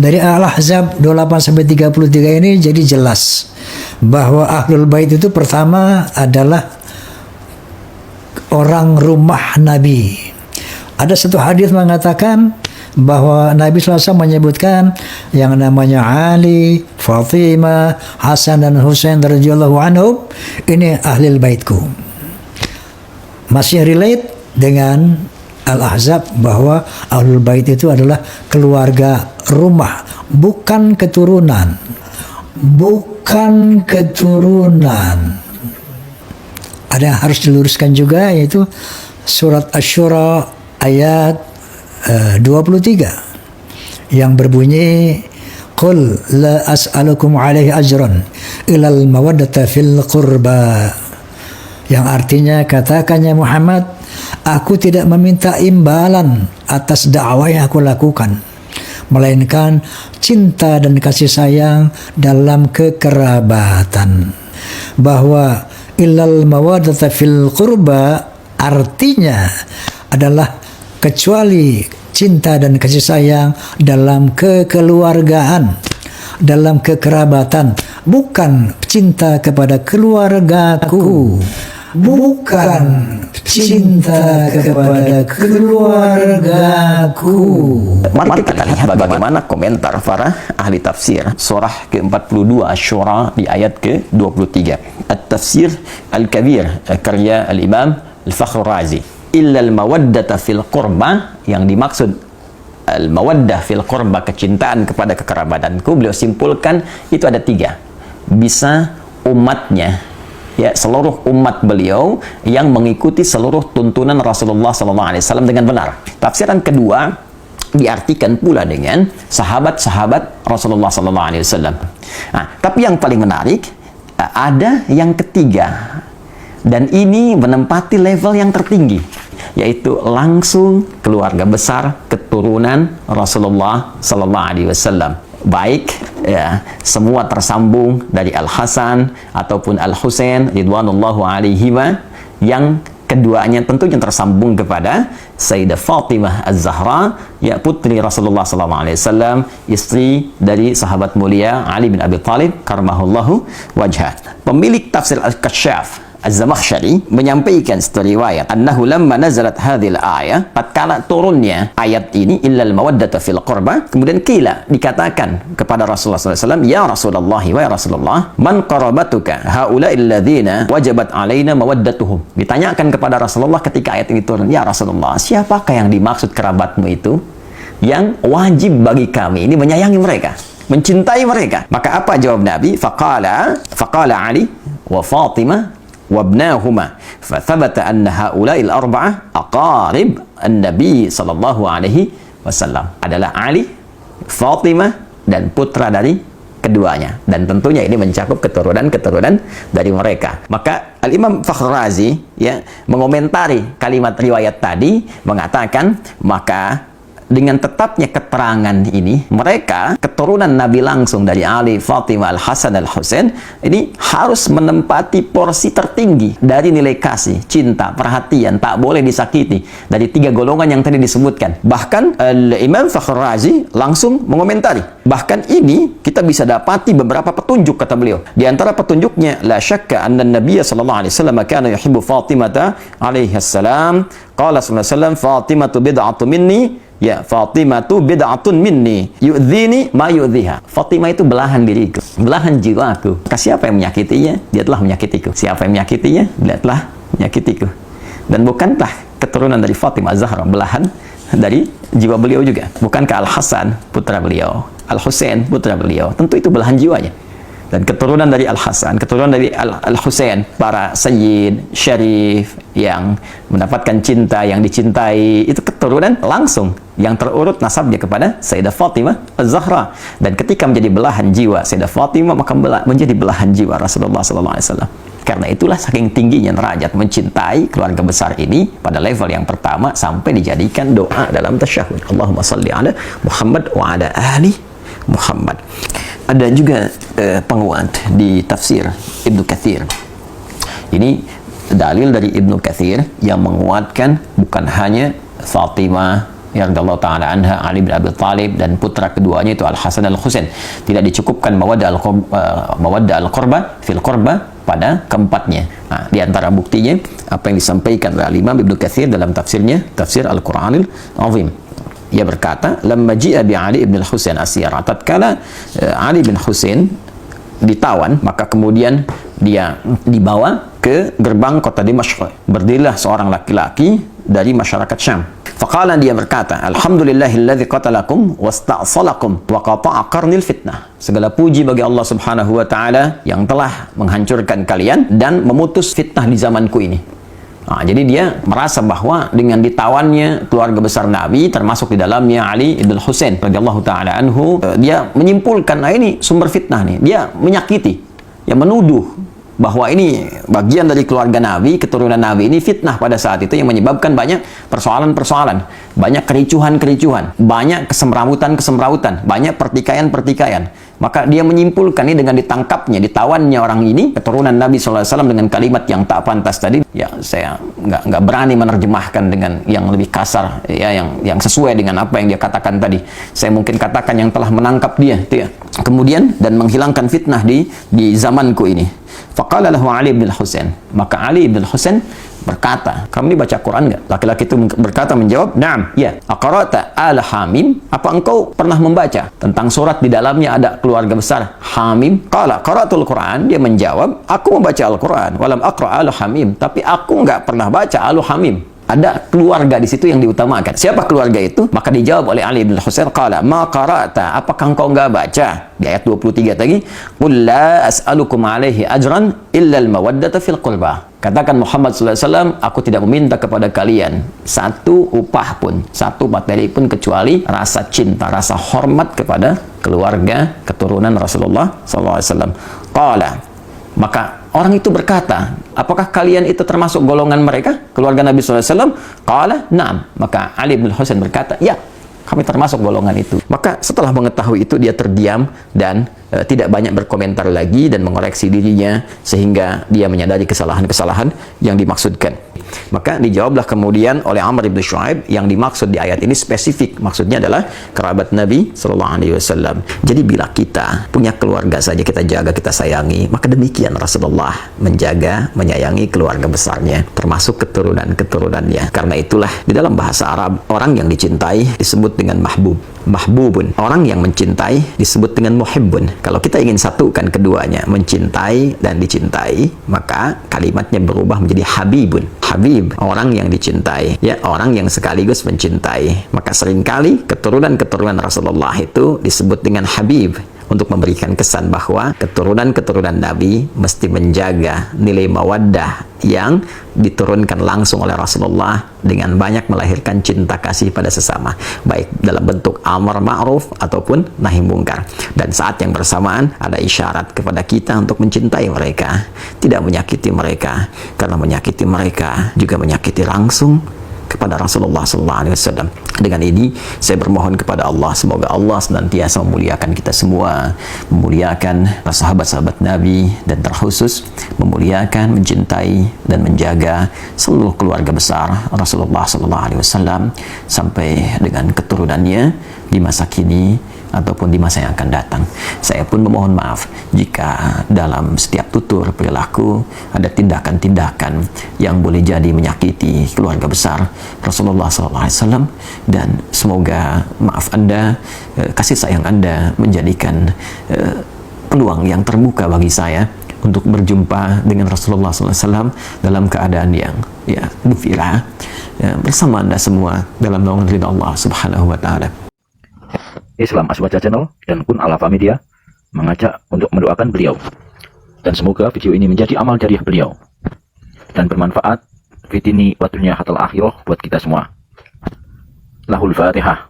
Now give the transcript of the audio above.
Dari Al-Ahzab 28 sampai 33 ini jadi jelas bahwa Ahlul Bait itu pertama adalah orang rumah Nabi. Ada satu hadis mengatakan bahwa Nabi SAW menyebutkan yang namanya Ali, Fatimah, Hasan dan Husain radhiyallahu anhum ini ahlul baitku. Masih relate dengan Al-Ahzab bahwa ahlul bait itu adalah keluarga rumah, bukan keturunan. Bukan keturunan. Ada yang harus diluruskan juga, yaitu surat Asy-Syura ayat 23 yang berbunyi qul la as'alukum alaihi ajran ilal mawaddata fil qurba, yang artinya katakannya Muhammad, aku tidak meminta imbalan atas dakwah yang aku lakukan, melainkan cinta dan kasih sayang dalam kekerabatan. Bahwa ilal mawaddata fil qurba artinya adalah kecuali cinta dan kasih sayang dalam kekeluargaan, dalam kekerabatan, bukan cinta kepada keluargaku, bukan cinta kepada keluargaku. Mari kita lihat bagaimana komentar para ahli tafsir surah ke-42 Asy-Syura di ayat ke-23. At-Tafsir Al-Kabir karya Al-Imam Al-Fakhr Razi. Illal mawaddata fil qurba, yang dimaksud al-mawaddah fil qurba, kecintaan kepada kekerabatanku, beliau simpulkan itu ada 3. Bisa umatnya, ya, seluruh umat beliau yang mengikuti seluruh tuntunan Rasulullah SAW dengan benar. Tafsiran kedua diartikan pula dengan sahabat-sahabat Rasulullah SAW. Nah, tapi yang paling menarik ada yang ketiga, dan ini menempati level yang tertinggi, yaitu langsung keluarga besar keturunan Rasulullah SAW. Baik ya, semua tersambung dari Al-Hasan ataupun Al-Husain ridwanullahu alaihima, yang keduanya tentunya tersambung kepada Sayyidah Fatimah Az-Zahra, ya, putri Rasulullah SAW, istri dari sahabat mulia Ali bin Abi Thalib karramahullahu wajhah. Pemilik tafsir Al-Kasyaf Az-Zamakhsyari menyampaikan satu riwayat, annahu lamma nazalat hadhil ayah, tatkala turunnya ayat ini, illal mawaddata fil qurba, kemudian kila, dikatakan kepada Rasulullah SAW, ya Rasulullah, wa ya Rasulullah, man qarabatuka haula'i alladhina wajabat alaina mawaddatuhum. Ditanyakan kepada Rasulullah ketika ayat ini turun, ya Rasulullah, siapakah yang dimaksud kerabatmu itu yang wajib bagi kami ini menyayangi mereka, mencintai mereka? Maka apa jawab Nabi? Faqala Ali wa Fatimah wabnahuma, fathabata anna haula'il arba'ah aqarib an-nabi sallallahu alaihi wasallam, adalah Ali, Fatimah, dan putra dari keduanya, dan tentunya ini mencakup keturunan-keturunan dari mereka. Maka Al-Imam Fakhr Razi, ya, mengomentari kalimat riwayat tadi, mengatakan maka dengan tetapnya keterangan ini, mereka keturunan Nabi langsung dari Ali, Fatimah, Al-Hasan, Al-Husain, ini harus menempati porsi tertinggi dari nilai kasih, cinta, perhatian, tak boleh disakiti, dari 3 golongan yang tadi disebutkan. Bahkan Imam Fakhr Razi langsung mengomentari, bahkan ini kita bisa dapati beberapa petunjuk, kata beliau. Di antara petunjuknya, la syakka anna Nabiya sallallahu alaihi wasallam kana yuhibbu Fatimah alaihi salam, qala sallallahu alaihi wasallam, Fatimatu bid'atu minni, ya, Fatimatu bid'atun minni yu'dhini ma yu'dhiha. Fatimah itu belahan diriku, belahan jiwaku. Maka siapa yang menyakitinya, dia telah menyakitiku. Siapa yang menyakitinya, dia telah menyakitiku. Dan bukankah keturunan dari Fatimah Az-Zahra belahan dari jiwa beliau juga? Bukankah Al-Hasan putra beliau, Al-Husain putra beliau? Tentu itu belahan jiwanya. Dan keturunan dari Al-Hasan, keturunan dari Al-Husain, para sayyid, syarif, yang mendapatkan cinta, yang dicintai, itu keturunan langsung yang terurut nasabnya kepada Sayyidah Fatimah Az-Zahra. Dan ketika menjadi belahan jiwa Sayyidah Fatimah, maka menjadi belahan jiwa Rasulullah SAW. Karena itulah saking tingginya derajat mencintai keluarga besar ini pada level yang pertama, sampai dijadikan doa dalam tasyahud. Allahumma salli ala Muhammad wa ala ali Muhammad. Ada juga penguat di tafsir Ibnu Katsir. Ini dalil dari Ibnu Katsir yang menguatkan bukan hanya Fatimah ya radhiyallahu taala anha, Ali bin Abi Thalib, dan putra keduanya itu Al Hasan Al Husain. Tidak dicukupkan mawaddah al-qurba fil qurba pada keempatnya. Nah, di antara buktinya apa yang disampaikan oleh Imam Ibnu Katsir dalam tafsirnya, tafsir Al-Qur'anil Azim. Ia berkata, "Lamma ji'a bi Ali bin Husain asyara." Tatkala Ali bin Husain ditawan, maka kemudian dia dibawa ke gerbang kota Dimashq. Berdirilah seorang laki-laki dari masyarakat Syam. Faqala, dia berkata, "Alhamdulillahilladzi qatalakum wasta'salakum wa qata'a qarnil fitnah." Segala puji bagi Allah Subhanahu wa taala yang telah menghancurkan kalian dan memutus fitnah di zamanku ini. Nah, jadi dia merasa bahwa dengan ditawannya keluarga besar Nabi, termasuk di dalamnya Ali ibn Husain radhiyallahu taala anhu, dia menyimpulkan, nah ini sumber fitnah nih. Dia menyakiti, yang menuduh bahwa ini bagian dari keluarga Nabi, keturunan Nabi, ini fitnah pada saat itu yang menyebabkan banyak persoalan-persoalan, banyak kericuhan-kericuhan, banyak kesemrawutan-kesemrawutan, banyak pertikaian-pertikaian. Maka dia menyimpulkan ini dengan ditangkapnya, ditawannya orang ini, keturunan Nabi SAW, dengan kalimat yang tak pantas tadi. Ya, saya nggak berani menerjemahkan dengan yang lebih kasar, ya, yang sesuai dengan apa yang dia katakan tadi. Saya mungkin katakan yang telah menangkap dia, ya. Kemudian dan menghilangkan fitnah di zamanku ini. Faqala lahu Ali bin Husain. Maka Ali bin Husain berkata, "Kamu ini baca Quran nggak?" Laki-laki itu berkata, menjawab, "Na'am, ya." "Aqra'ta al Hamim?" Apa engkau pernah membaca tentang surat di dalamnya ada keluarga besar Hamim? Qala qara'tul Quran. Dia menjawab, "Aku membaca Al-Quran, walam aqra' al Hamim." Tapi aku nggak pernah baca Al Hamim. Ada keluarga di situ yang diutamakan. Siapa keluarga itu? Maka dijawab oleh Ali bin Husain, "Qala ma qara'ta." Apakah engkau enggak baca? Di ayat 23 tadi, "Qul la as'alukum 'alaihi ajran illa al-mawaddata fil qurba." Katakan Muhammad SAW, aku tidak meminta kepada kalian satu upah pun, satu materi pun, kecuali rasa cinta, rasa hormat kepada keluarga keturunan Rasulullah SAW. Qala, maka orang itu berkata, apakah kalian itu termasuk golongan mereka, keluarga Nabi SAW? Qala, na'am. Maka Ali bin Husain berkata, ya, kami termasuk golongan itu. Maka setelah mengetahui itu, dia terdiam dan tidak banyak berkomentar lagi dan mengoreksi dirinya, sehingga dia menyadari kesalahan-kesalahan yang dimaksudkan. Maka dijawablah kemudian oleh Amr bin Shu'aib, yang dimaksud di ayat ini spesifik, maksudnya adalah kerabat Nabi SAW. Jadi bila kita punya keluarga saja kita jaga, kita sayangi, maka demikian Rasulullah menjaga, menyayangi keluarga besarnya, termasuk keturunan-keturunannya. Karena itulah di dalam bahasa Arab, orang yang dicintai disebut dengan mahbub, mahbubun. Orang yang mencintai disebut dengan muhibbun. Kalau kita ingin satukan keduanya, mencintai dan dicintai, maka kalimatnya berubah menjadi habibun. Habib, orang yang dicintai, ya, orang yang sekaligus mencintai. Maka seringkali keturunan-keturunan Rasulullah itu disebut dengan habib, untuk memberikan kesan bahwa keturunan-keturunan Nabi mesti menjaga nilai mawaddah yang diturunkan langsung oleh Rasulullah dengan banyak melahirkan cinta kasih pada sesama, baik dalam bentuk amar ma'ruf ataupun nahi mungkar. Dan saat yang bersamaan ada isyarat kepada kita untuk mencintai mereka, tidak menyakiti mereka, karena menyakiti mereka juga menyakiti langsung kepada Rasulullah SAW. Dengan ini saya bermohon kepada Allah, semoga Allah senantiasa memuliakan kita semua, memuliakan sahabat-sahabat Nabi, dan terkhusus memuliakan, mencintai dan menjaga seluruh keluarga besar Rasulullah SAW sampai dengan keturunannya di masa kini ataupun di masa yang akan datang. Saya pun memohon maaf jika dalam setiap tutur perilaku ada tindakan-tindakan yang boleh jadi menyakiti keluarga besar Rasulullah SAW, dan semoga maaf Anda, kasih sayang Anda menjadikan peluang yang terbuka bagi saya untuk berjumpa dengan Rasulullah SAW dalam keadaan yang gembira bersama Anda semua dalam naungan ridha Allah Subhanahu wa Ta'ala. Islam Asbaca Channel dan Kun Alafa Media mengajak untuk mendoakan beliau, dan semoga video ini menjadi amal jariah beliau dan bermanfaat fitini wa dunya hatal akhirah buat kita semua. Lahul Fatihah.